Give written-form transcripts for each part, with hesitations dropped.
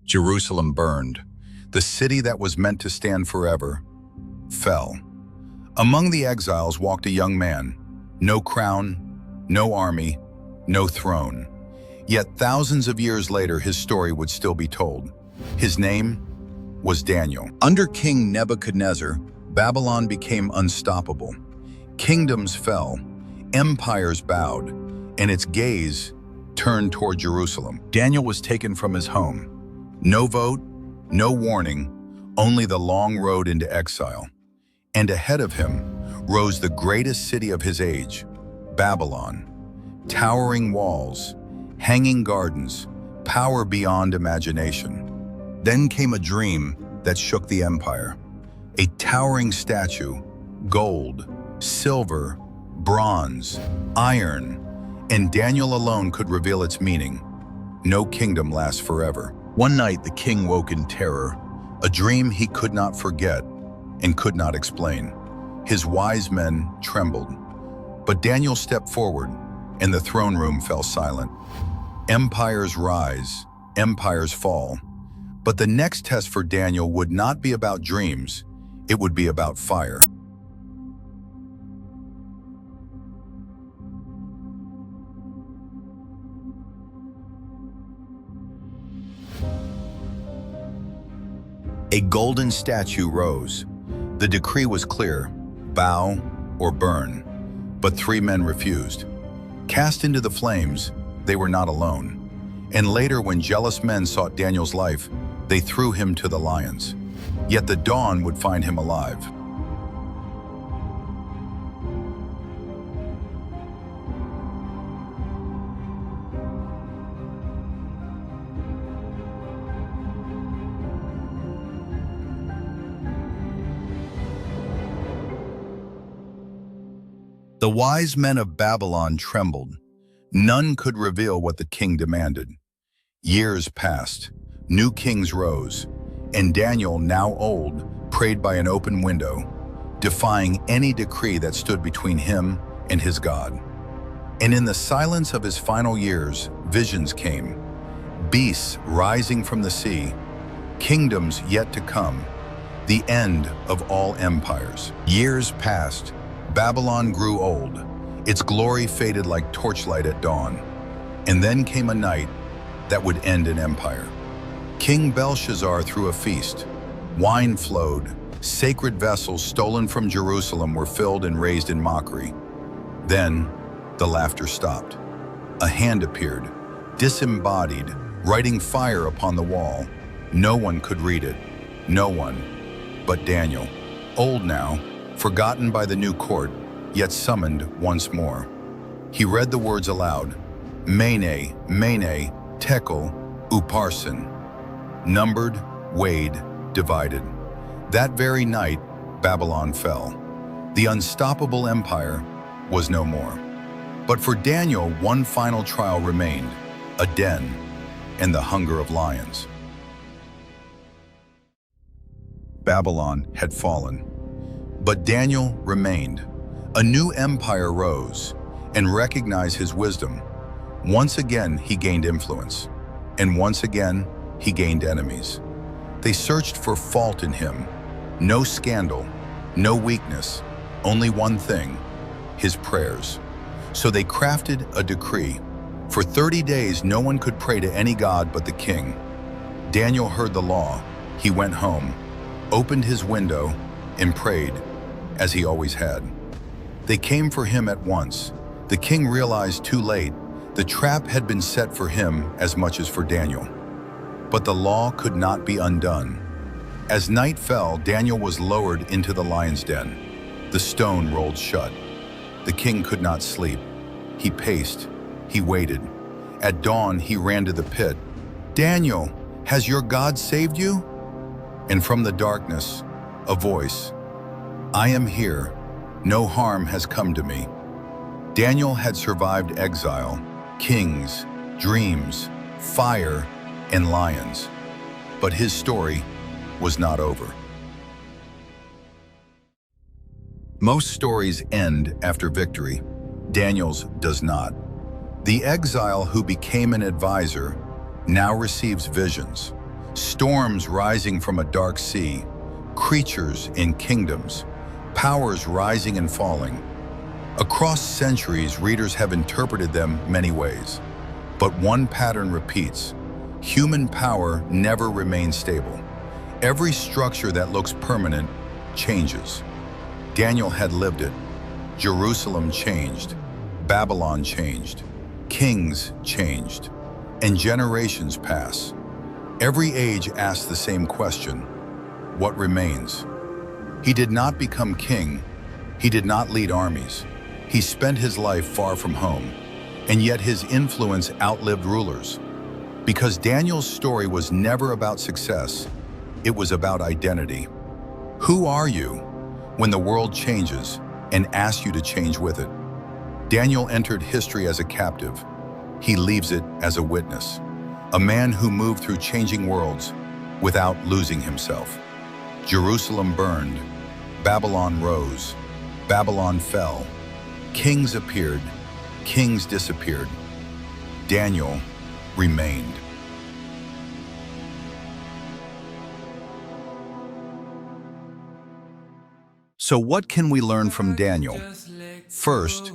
Jerusalem burned. The city that was meant to stand forever fell. Among the exiles walked a young man. No crown, no army, no throne. Yet thousands of years later, his story would still be told. His name was Daniel. Under King Nebuchadnezzar, Babylon became unstoppable. Kingdoms fell, empires bowed, and its gaze turned toward Jerusalem. Daniel was taken from his home. No vote, no warning, only the long road into exile. And ahead of him rose the greatest city of his age, Babylon. Towering walls, hanging gardens, power beyond imagination. Then came a dream that shook the empire. A towering statue, gold, silver, bronze, iron, and Daniel alone could reveal its meaning. No kingdom lasts forever. One night the king woke in terror, a dream he could not forget and could not explain. His wise men trembled, but Daniel stepped forward and the throne room fell silent. Empires rise, empires fall, but the next test for Daniel would not be about dreams, it would be about fire. A golden statue rose. The decree was clear, bow or burn, but 3 men refused. Cast into the flames, they were not alone. And later, when jealous men sought Daniel's life, they threw him to the lions. Yet the dawn would find him alive. The wise men of Babylon trembled. None could reveal what the king demanded. Years passed, new kings rose, and Daniel, now old, prayed by an open window, defying any decree that stood between him and his God. And in the silence of his final years, visions came. Beasts rising from the sea, kingdoms yet to come, the end of all empires. Years passed. Babylon grew old. Its glory faded like torchlight at dawn. And then came a night that would end an empire. King Belshazzar threw a feast. Wine flowed. Sacred vessels stolen from Jerusalem were filled and raised in mockery. Then the laughter stopped. A hand appeared, disembodied, writing fire upon the wall. No one could read it. No one but Daniel. Old now, forgotten by the new court, yet summoned once more. He read the words aloud, Mene, Mene, Tekel, Upharsin. Numbered, weighed, divided. That very night, Babylon fell. The unstoppable empire was no more. But for Daniel, one final trial remained, a den and the hunger of lions. Babylon had fallen. But Daniel remained. A new empire rose and recognized his wisdom. Once again, he gained influence. And once again, he gained enemies. They searched for fault in him. No scandal, no weakness, only one thing, his prayers. So they crafted a decree. For 30 days, no one could pray to any god but the king. Daniel heard the law. He went home, opened his window, and prayed, as he always had. They came for him at once. The king realized too late the trap had been set for him as much as for Daniel. But the law could not be undone. As night fell, Daniel was lowered into the lion's den. The stone rolled shut. The king could not sleep. He paced. He waited. At dawn, he ran to the pit. Daniel, has your God saved you? And from the darkness, a voice. I am here. No harm has come to me. Daniel had survived exile, kings, dreams, fire, and lions. But his story was not over. Most stories end after victory. Daniel's does not. The exile who became an advisor now receives visions. Storms rising from a dark sea, creatures in kingdoms, powers rising and falling. Across centuries, readers have interpreted them many ways. But one pattern repeats. Human power never remains stable. Every structure that looks permanent changes. Daniel had lived it. Jerusalem changed. Babylon changed. Kings changed. And generations pass. Every age asks the same question. What remains? He did not become king. He did not lead armies. He spent his life far from home, and yet his influence outlived rulers. Because Daniel's story was never about success, it was about identity. Who are you when the world changes and asks you to change with it? Daniel entered history as a captive. He leaves it as a witness, a man who moved through changing worlds without losing himself. Jerusalem burned, Babylon rose, Babylon fell, kings appeared, kings disappeared. Daniel remained. So what can we learn from Daniel? First,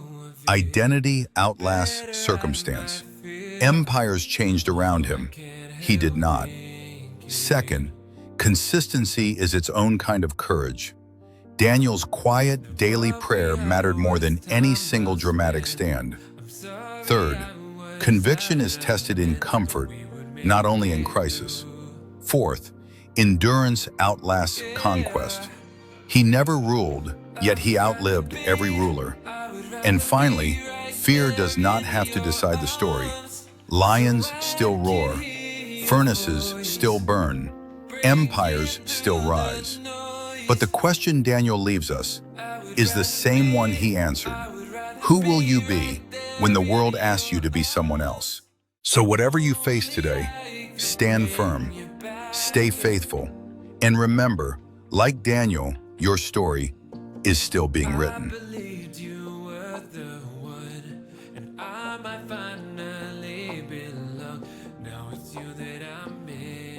identity outlasts circumstance. Empires changed around him. He did not. Second, consistency is its own kind of courage. Daniel's quiet, daily prayer mattered more than any single dramatic stand. Third, conviction is tested in comfort, not only in crisis. Fourth, endurance outlasts conquest. He never ruled, yet he outlived every ruler. And finally, fear does not have to decide the story. Lions still roar, furnaces still burn, empires still rise. But the question Daniel leaves us is the same one he answered. Who will you be when the world asks you to be someone else? So whatever you face today, stand firm, stay faithful, and remember, like Daniel, your story is still being written. Believed you were the one, and I might finally belong. Now it's you that I'm in.